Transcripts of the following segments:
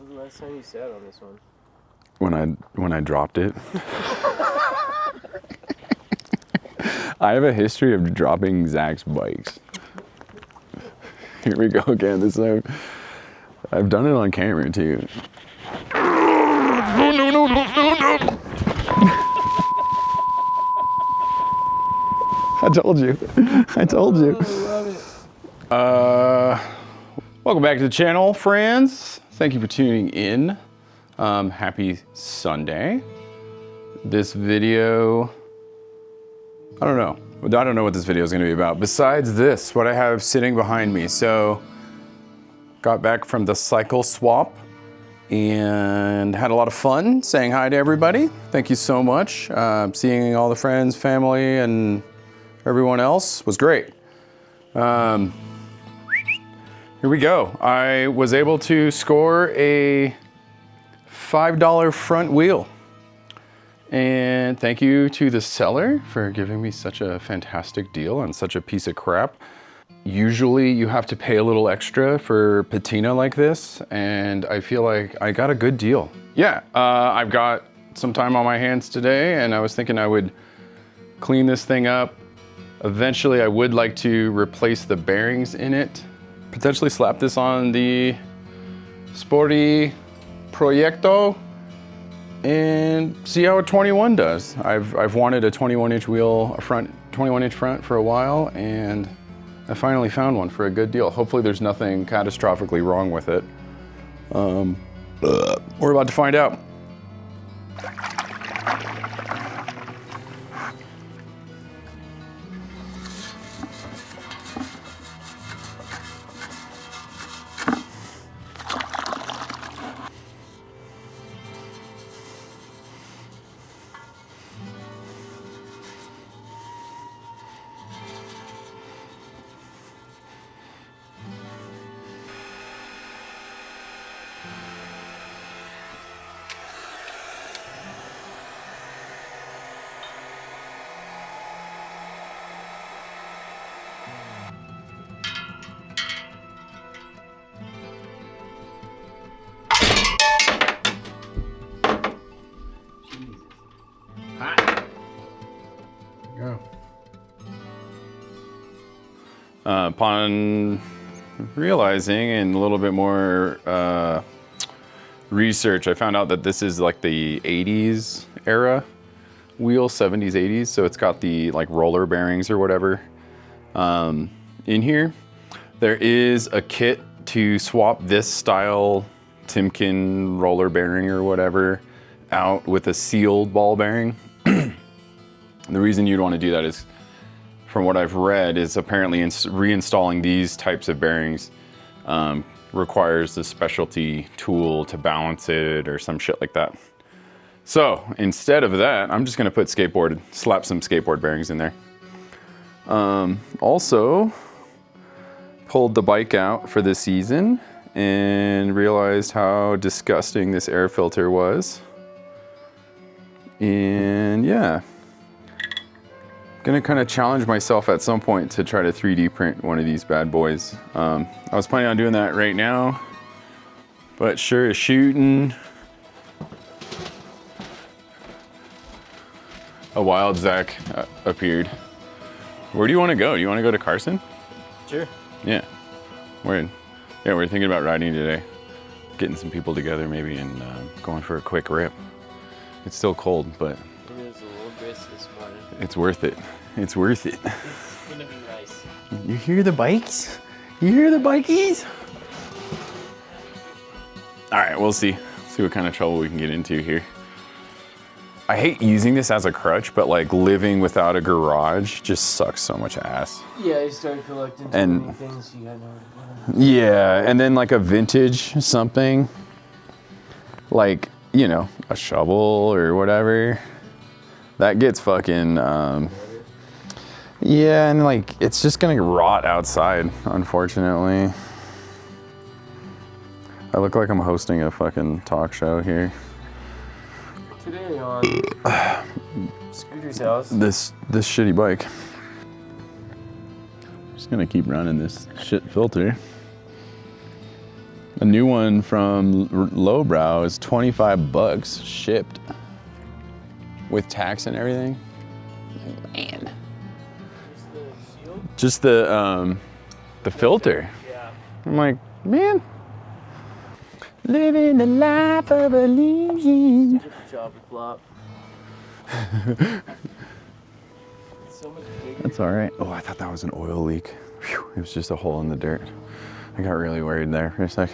When was the last time you sat on this one? When I dropped it. I have a history of dropping Zach's bikes. Here we go again. I've done it on camera too. No. I told you. I told you. I love it. Welcome back to the channel, friends. Thank you for tuning in. Happy Sunday. This video, I don't know what this video is going to be about. Besides this, what I have sitting behind me. So, got back from the cycle swap and had a lot of fun saying hi to everybody. Thank you so much. Seeing all the friends, family, and everyone else was great. Here we go. I was able to score a $5 front wheel. And thank you to the seller for giving me such a fantastic deal on such a piece of crap. Usually you have to pay a little extra for patina like this, and I feel like I got a good deal. Yeah, I've got some time on my hands today, and I was thinking I would clean this thing up. Eventually I would like to replace the bearings in it. Potentially slap this on the Sporty Proyecto and see how a 21 does. I've wanted a 21-inch wheel, a 21-inch front for a while, and I finally found one for a good deal. Hopefully there's nothing catastrophically wrong with it. We're about to find out. Upon realizing and a little bit more research, I found out that this is like the 80s era wheel, 70s, 80s. So it's got the like roller bearings or whatever in here. There is a kit to swap this style Timken roller bearing or whatever out with a sealed ball bearing. The reason you'd want to do that is, from what I've read, is apparently reinstalling these types of bearings requires a specialty tool to balance it or some shit like that. So instead of that, I'm just gonna slap some skateboard bearings in there. Also, pulled the bike out for this season and realized how disgusting this air filter was. And yeah. Gonna kind of challenge myself at some point to try to 3D print one of these bad boys. I was planning on doing that right now, but sure as shooting, a wild Zach appeared. Where do you want to go? Do you want to go to Carson? Sure. Yeah. We're thinking about riding today, getting some people together maybe, and going for a quick rip. It's still cold, but It was a little brisk this morning. it's worth it. It's worth it. It's gonna be nice. You hear the bikes? You hear the bikies? All right, we'll see. See what kind of trouble we can get into here. I hate using this as a crutch, but like living without a garage just sucks so much ass. Yeah, you started collecting too And- many things you got nowhere to put them. Yeah, and then like a vintage something, like, you know, a shovel or whatever, that gets fucking, yeah, and like, it's just gonna rot outside, unfortunately. I look like I'm hosting a fucking talk show here. Today on Scooter's house. This shitty bike. Just gonna keep running this shit filter. A new one from Lowbrow is 25 bucks shipped with tax and everything. Man. Just the filter. Yeah. I'm like, man. Living the life of illusion. Chopper flop. So much bigger. That's all right. Oh, I thought that was an oil leak. Whew, it was just a hole in the dirt. I got really worried there for a sec.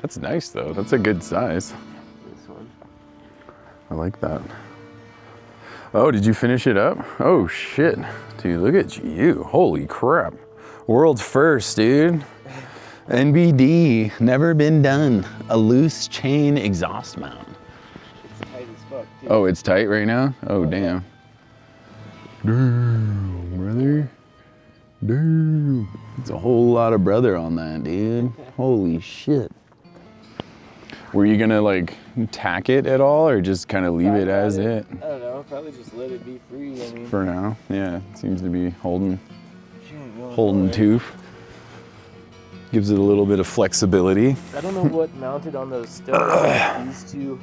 That's nice though. That's a good size. This one. I like that. Oh, did you finish it up? Oh shit. Dude, look at you. Holy crap. World's first, dude. NBD, never been done. A loose chain exhaust mount. It's tight as fuck, too. Oh, it's tight right now? Oh, damn. Damn, brother. Damn. It's a whole lot of brother on that, dude. Holy shit. Were you gonna like tack it at all or just kind of leave it as it? I don't know, probably just let it be free. I mean, For now, yeah. It seems to be holding nowhere. tooth. Gives it a little bit of flexibility. I don't know what mounted on those studs. These two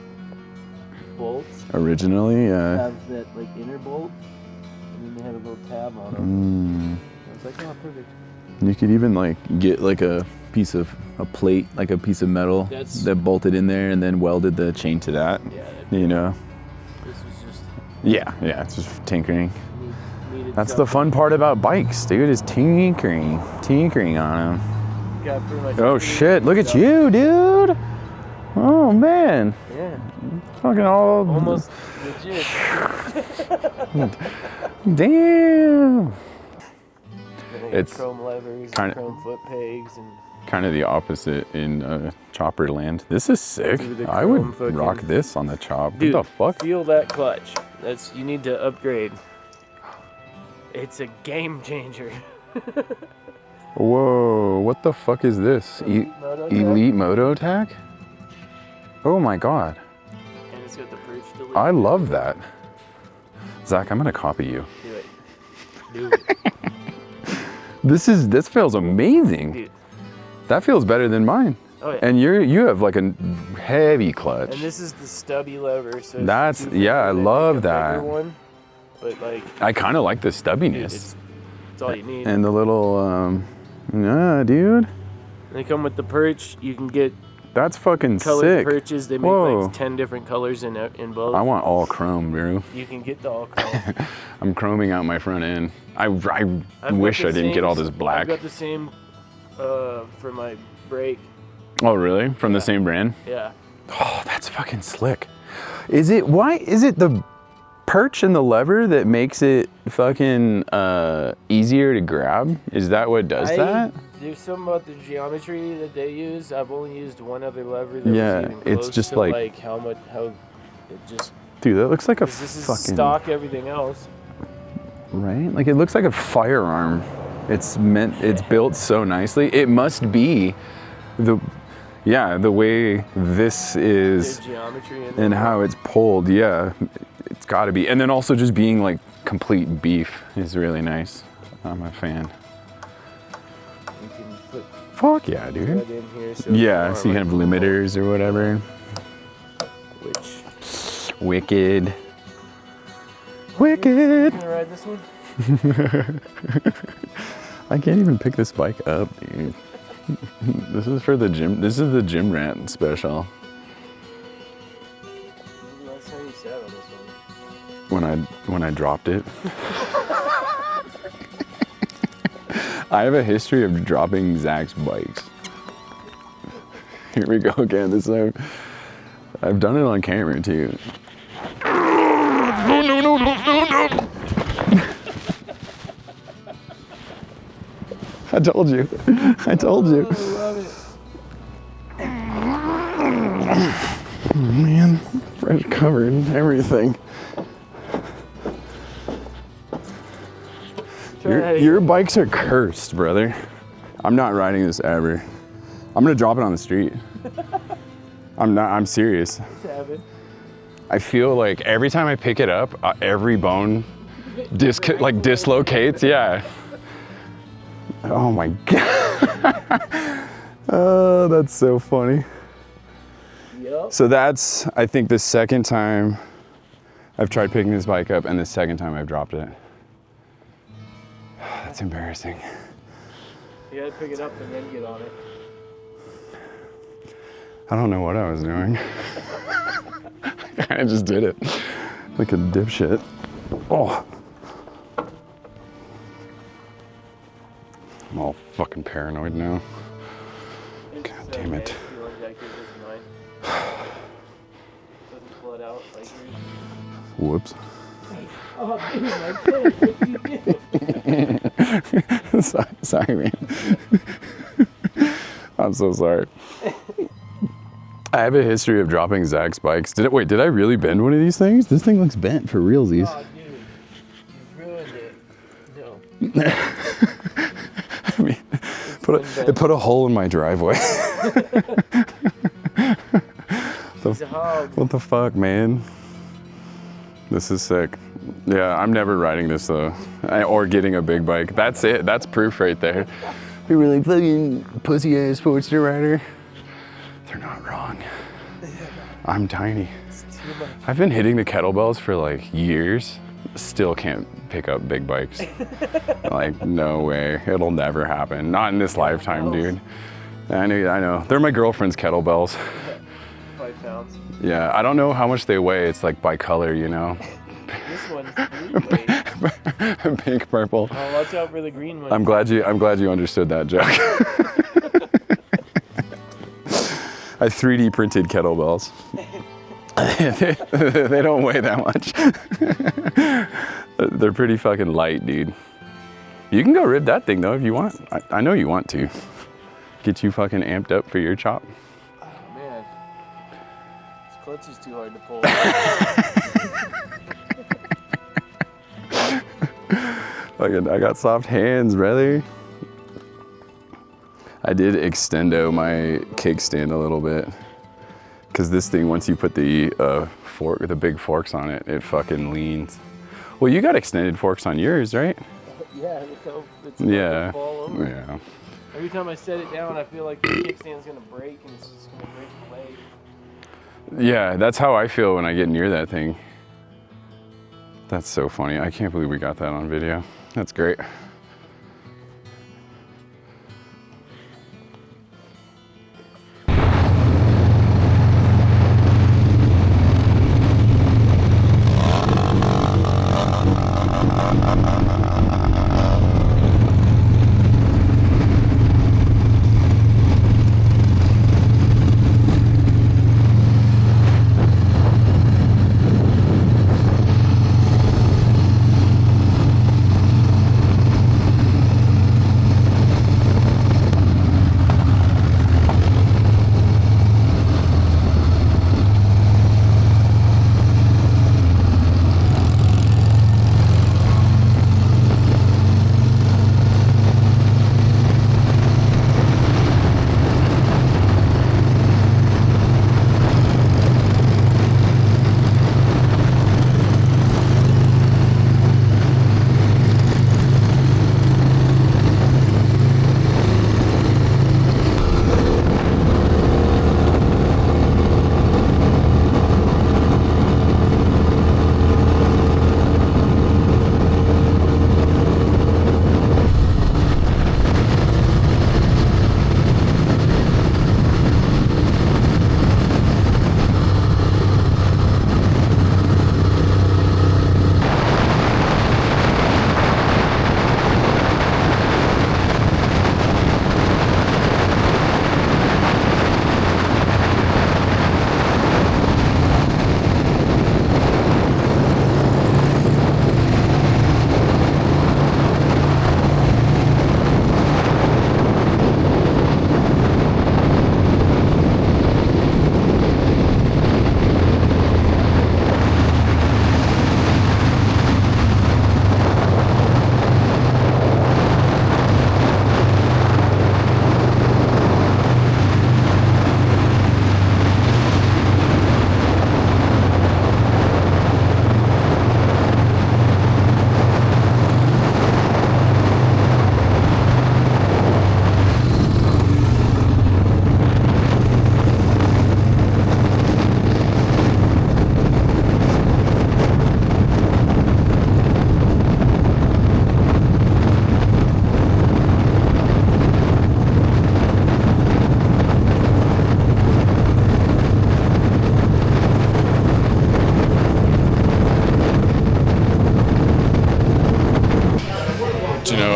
bolts Originally, yeah. have that like inner bolt, and then they had a little tab on them. I was like, oh, perfect. You could even like get like a piece of a plate, like a piece of metal that bolted in there and then welded the chain to that. Yeah. You know? This was just Yeah, it's just tinkering. needed That's the fun part about bikes, dude, is tinkering on them. got pretty much Oh shit, look at you, dude. Oh man. Yeah. Fucking all Almost legit. Damn. It's It's chrome levers, kinda- chrome foot pegs, and kind of the opposite in chopper land. This is sick. Dude, the I would chrome fucking- rock this on the chop. dude, What the fuck? feel that clutch. You need to upgrade. It's a game changer. Whoa, what the fuck is this? Moto tech. Elite Moto Tack? Oh my god. And it's got the perch delete. I love that. Zach, I'm gonna copy you. Do it. Do it. This feels amazing. Dude. That feels better than mine. Oh yeah. And you have like a heavy clutch. And this is the stubby lever, so it's That's, super yeah, I good. love Like a that. bigger one, but like, I kind of like the dude, stubbiness. it's all you need. And the little, yeah, dude. They come with the perch. You can get That's fucking colored sick. perches. They make Whoa. like 10 different colors in both. I want all chrome, bro. You can get the all chrome. I'm chroming out my front end. I I've got wish the I didn't get same- all this black. I've got the same for my brake. Oh, really? From the Yeah. same brand? Yeah. Oh, that's fucking slick. Why is it the perch and the lever that makes it fucking easier to grab? Is that what does that? There's something about the geometry that they use. I've only used one other lever that Yeah, was even it's close just to like- how it just. Dude, that looks like a 'cause this is fucking, stock everything else. right? Like it looks like a firearm. It's built so nicely. It must be the way this is The geometry and how it's pulled. Yeah, it's gotta be. And then also just being like complete beef is really nice. I'm a fan. you can put Fuck yeah, dude. that in here. So Yeah, so you can have limiters or whatever. Which. Wicked. Wicked. You gonna ride this one? I can't even pick this bike up, dude. This is for the gym. This is the gym rat special. When was the last time you sat on this one? When I dropped it. I have a history of dropping Zach's bikes. Here we go again. I've done it on camera too. No. I told you. I told you. I love it. Oh, man, fresh covered and everything. Your bikes are cursed, brother. I'm not riding this ever. I'm gonna drop it on the street. I'm serious. I feel like every time I pick it up, every bone dislocates, yeah. Oh my God. Oh, that's so funny. Yep. So that's, I think, the second time I've tried picking this bike up and the second time I've dropped it. That's embarrassing. You gotta pick it up and then get on it. I don't know what I was doing. I just did it like a dipshit. Oh. I'm all fucking paranoid now. God damn it. Doesn't flood out like yours. Whoops. Oh, dude, my pen, what you do? Sorry, man. I'm so sorry. I have a history of dropping Zach's bikes. Wait, did I really bend one of these things? This thing looks bent for realsies. Oh, dude, you ruined it. No. I mean, it put a hole in my driveway. What the fuck, man? This is sick. Yeah, I'm never riding this though, or getting a big bike. That's it. That's proof right there. You're really fucking pussy ass Sportster rider. They're not wrong. I'm tiny. I've been hitting the kettlebells for like years. Still can't pick up big bikes. Like, no way. It'll never happen. Not in this lifetime, dude. I know. They're my girlfriend's kettlebells. 5 pounds. Yeah, I don't know how much they weigh. It's like by color, you know. This one's blue weight. Pink, purple. Oh, watch out for the green one. I'm glad you understood that joke. I 3D printed kettlebells. They don't weigh that much. They're pretty fucking light, dude. You can go rib that thing though if you want. I know you want to. Get you fucking amped up for your chop. Oh man, this clutch is too hard to pull. I got soft hands, brother. I did extendo my kickstand a little bit. Cause this thing, once you put the big forks on it, it fucking leans. Well, you got extended forks on yours, right? Yeah, it's yeah. fall over. Yeah. Every time I set it down, I feel like the kickstand's gonna break and it's just gonna break the leg. Yeah, that's how I feel when I get near that thing. That's so funny. I can't believe we got that on video. That's great.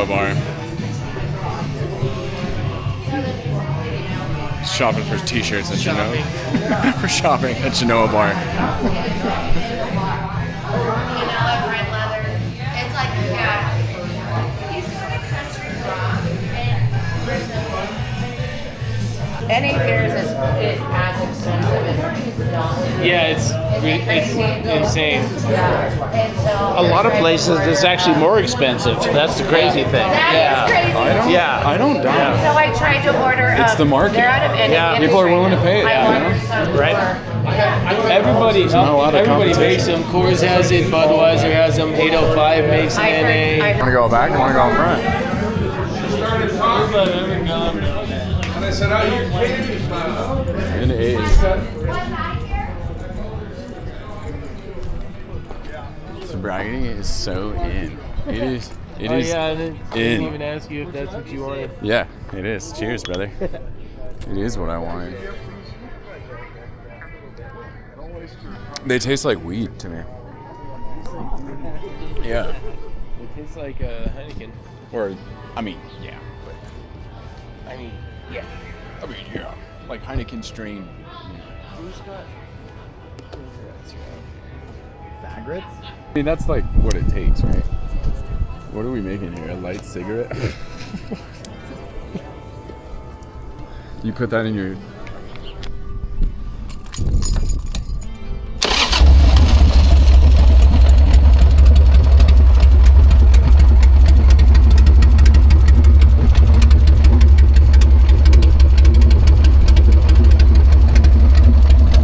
Genoa bar. Shopping for t-shirts at Genoa. For shopping at Genoa bar. Red leather. It's like, yeah. He's kind of country rock. NA beers is as expensive as Yeah, it's insane. A lot of places it's actually more expensive. That's the crazy thing. That is crazy. I don't doubt So I tried to order. It's the market. They're out of Yeah, people are willing to pay it, I you ordered some Right. Everybody, not a lot of everybody competition. makes them. Coors has it. Budweiser has them. 805 makes an I heard- NA. Want to go back? I want to go up front. In A's. Sobriety is so in. It is. It Oh is. yeah, I didn't in. even ask you if that's what you wanted. Yeah, it is. Cheers, brother. It is what I wanted. They taste like weed to me. Yeah. It tastes like Heineken. Or, I mean, yeah. I mean, yeah. I mean, yeah. Like Heineken strain. Who's got? Fagrets? I mean, that's like what it takes, right? What are we making here? A light cigarette? You put that in your